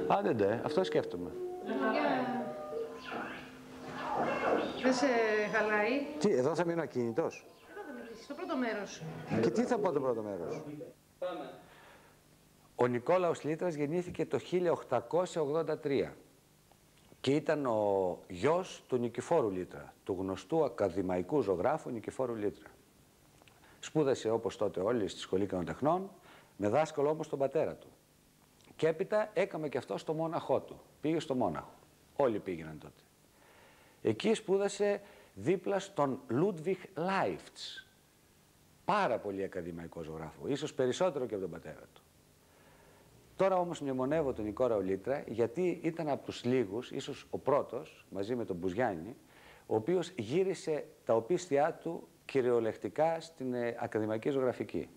Άντε ντε, αυτό σκέφτομαι. Δεν σε χαλάει. Τι, εδώ θα μείνω ακίνητος. Εδώ θα μιλήσεις, στο πρώτο μέρος. Και τι θα πω το πρώτο μέρος. Ο Νικόλαος Λίτρας γεννήθηκε το 1883 και ήταν ο γιος του Νικηφόρου Λίτρα, του γνωστού ακαδημαϊκού ζωγράφου Νικηφόρου Λίτρα. Σπούδασε όπως τότε όλοι στη Σχολή Κανοτεχνών, με δάσκαλο όμως τον πατέρα του. Και έπειτα έκαμε και αυτό στο μόναχό του. Πήγε στο Μόναχο. Όλοι πήγαιναν τότε. Εκεί σπούδασε δίπλα στον Λούντβιχ Λάιφτς. Πάρα πολύ ακαδημαϊκό ζωγράφο, ίσως περισσότερο και από τον πατέρα του. Τώρα όμως μνημονεύω τον Νικόλαο Λίτρα γιατί ήταν από τους λίγους, ίσως ο πρώτος, μαζί με τον Μπουζιάννη, ο οποίος γύρισε τα οπίστια του κυριολεκτικά στην ακαδημαϊκή ζωγραφική.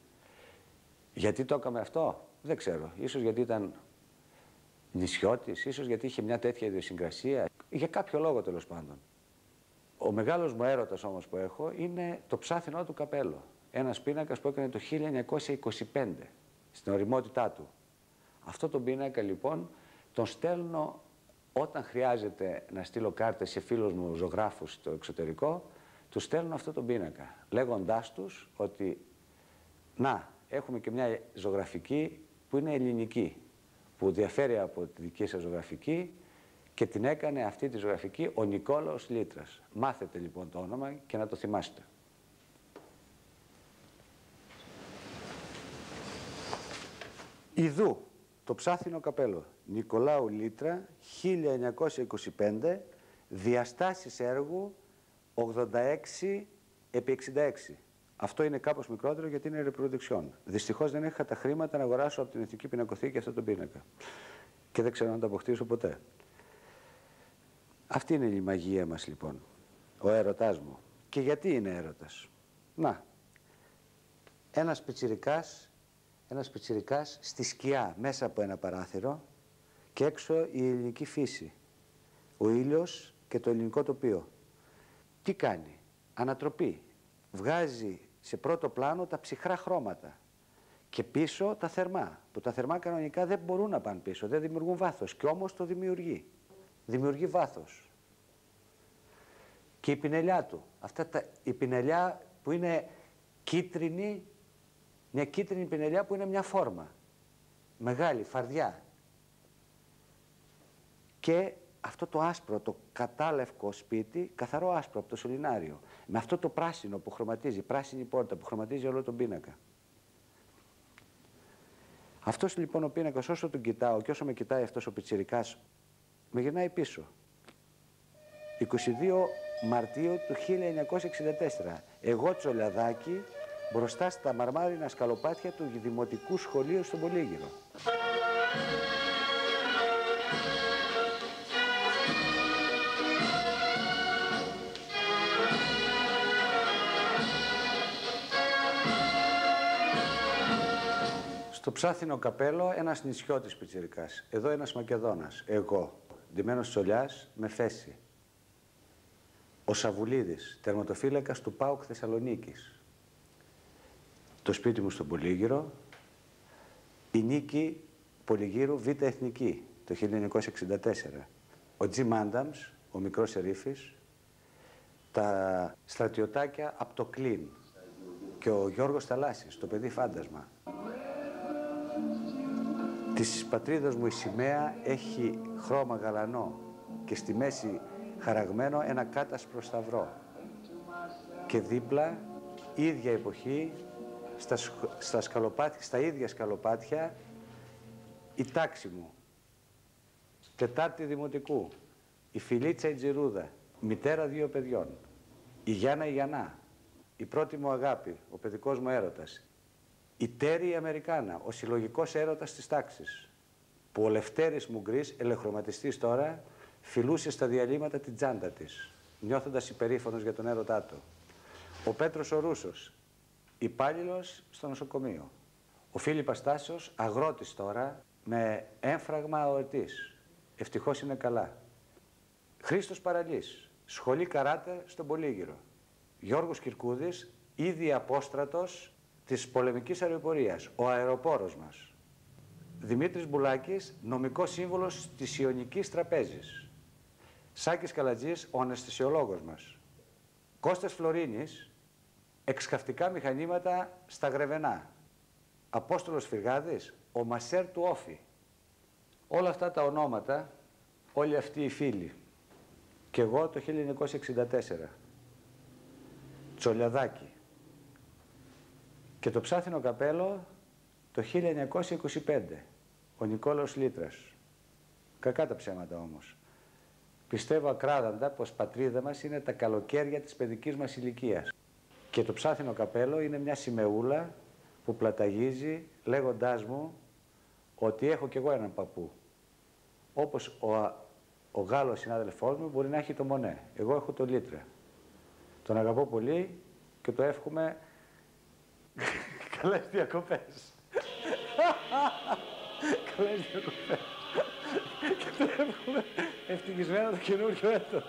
Γιατί το έκαμε αυτό, δεν ξέρω. Ίσως γιατί ήταν νησιώτης, ίσως γιατί είχε μια τέτοια ιδιοσυγκρασία. Για κάποιο λόγο τέλος πάντων. Ο μεγάλος μου έρωτας όμως που έχω είναι το ψάθινό του καπέλο. Ένας πίνακας που έκανε το 1925 στην ωριμότητά του. Αυτό τον πίνακα λοιπόν τον στέλνω όταν χρειάζεται να στείλω κάρτες σε φίλους μου ζωγράφους στο εξωτερικό, τους στέλνω αυτό τον πίνακα, λέγοντάς τους ότι να, έχουμε και μια ζωγραφική που είναι ελληνική, που διαφέρει από τη δική σας ζωγραφική και την έκανε αυτή τη ζωγραφική ο Νικόλαος Λίτρας. Μάθετε λοιπόν το όνομα και να το θυμάστε. Ιδού, το ψάθινο καπέλο, Νικολάου Λίτρα, 1925, διαστάσεις έργου 86 επί 66. Αυτό είναι κάπως μικρότερο γιατί είναι ρεπροδεξιόν. Δυστυχώς δεν είχα τα χρήματα να αγοράσω από την Εθνική Πινακοθήκη αυτό το πίνακα. Και δεν ξέρω αν το αποκτήσω ποτέ. Αυτή είναι η μαγεία μας λοιπόν, ο έρωτάς μου. Και γιατί είναι έρωτας. Να, ένας πιτσιρικάς στη σκιά μέσα από ένα παράθυρο και έξω η ελληνική φύση, ο ήλιος και το ελληνικό τοπίο. Τι κάνει, ανατροπή, βγάζει σε πρώτο πλάνο τα ψυχρά χρώματα και πίσω τα θερμά, που τα θερμά κανονικά δεν μπορούν να πάνε πίσω, δεν δημιουργούν βάθος και όμως το δημιουργεί βάθος. Και η πινελιά του, η πινελιά που είναι κίτρινη, μια κίτρινη πινελιά που είναι μια φόρμα, μεγάλη, φαρδιά. Και αυτό το άσπρο, το κατάλευκο σπίτι, καθαρό άσπρο από το σωληνάριο, με αυτό το πράσινο που χρωματίζει, πράσινη πόρτα που χρωματίζει όλο τον πίνακα. Αυτός λοιπόν ο πίνακας, όσο τον κοιτάω και όσο με κοιτάει αυτός ο πιτσιρικάς, με γυρνάει πίσω. 22 Μαρτίου του 1964, εγώ Τσολιαδάκη, μπροστά στα μαρμάρινα σκαλοπάτια του Δημοτικού Σχολείου στον Πολύγυρο. Στο ψάθινο καπέλο ένας νησιώτης πιτσιρικάς, εδώ ένας Μακεδόνας, εγώ, ντυμένος τσολιάς με φέση. Ο Σαβουλίδης, τερματοφύλακας του ΠΑΟΚ Θεσσαλονίκης. Το σπίτι μου στον Πολύγυρο, η νίκη Πολυγύρου Β' Εθνική, το 1964. Ο Τζιμ Άνταμς, ο μικρός Ερήφης, τα στρατιωτάκια από το Κλίν και ο Γιώργος Θαλάσσης, το παιδί φάντασμα. Της πατρίδας μου η σημαία έχει χρώμα γαλανό και στη μέση χαραγμένο ένα κάτασπρο σταυρό. Και δίπλα, ίδια εποχή, στα ίδια σκαλοπάτια, η τάξη μου, Τετάρτη Δημοτικού, η Φιλίτσα η Τζιρούδα, μητέρα 2 παιδιών, η Γιάννα η Γιαννά, η πρώτη μου αγάπη, ο παιδικός μου έρωτας, η Τέρη η Αμερικάνα, ο συλλογικός έρωτας της τάξης, που ο Λευτέρης Μουγκρής, ελεχρωματιστής τώρα, φιλούσε στα διαλύματα την τσάντα της, νιώθοντας υπερήφανος για τον έρωτά του. Ο Πέτρος ο Ρούσος, υπάλληλος στο νοσοκομείο. Ο Φίλιππας Τάσος, αγρότης τώρα, με έμφραγμα αορτής. Ευτυχώς είναι καλά. Χρήστος Παραλής, σχολή καράτε στον Πολύγυρο. Γιώργος Κυρκούδης, ήδη απόστρατος της πολεμικής αεροπορίας, ο αεροπόρος μας. Δημήτρης Μπουλάκης, νομικός σύμβολος της Ιωνικής Τραπέζης. Σάκης Καλατζής, ο αναισθησιολόγος μας. Κώστας Φλωρίνης, εξκαυτικά μηχανήματα στα Γρεβενά. Απόστολος Φυργάδης, ο μασέρ του Όφη. Όλα αυτά τα ονόματα, όλοι αυτοί οι φίλοι. Και εγώ το 1964. Τσολιαδάκη. Και το ψάθινο καπέλο το 1925. Ο Νικόλαος Λίτρας. Κακά τα ψέματα όμως. Πιστεύω ακράδαντα πως πατρίδα μας είναι τα καλοκαίρια της παιδικής μας ηλικίας. Και το ψάθινο καπέλο είναι μια σημεούλα που πλαταγίζει λέγοντάς μου ότι έχω κι εγώ έναν παππού. Όπως ο Γάλλος συνάδελφός μου μπορεί να έχει το Μονέ. Εγώ έχω το Λίτρα. Τον αγαπώ πολύ και το εύχομαι καλές διακοπές. Καλές διακοπές. Και το εύχομαι ευτυχισμένο το καινούριο έτος.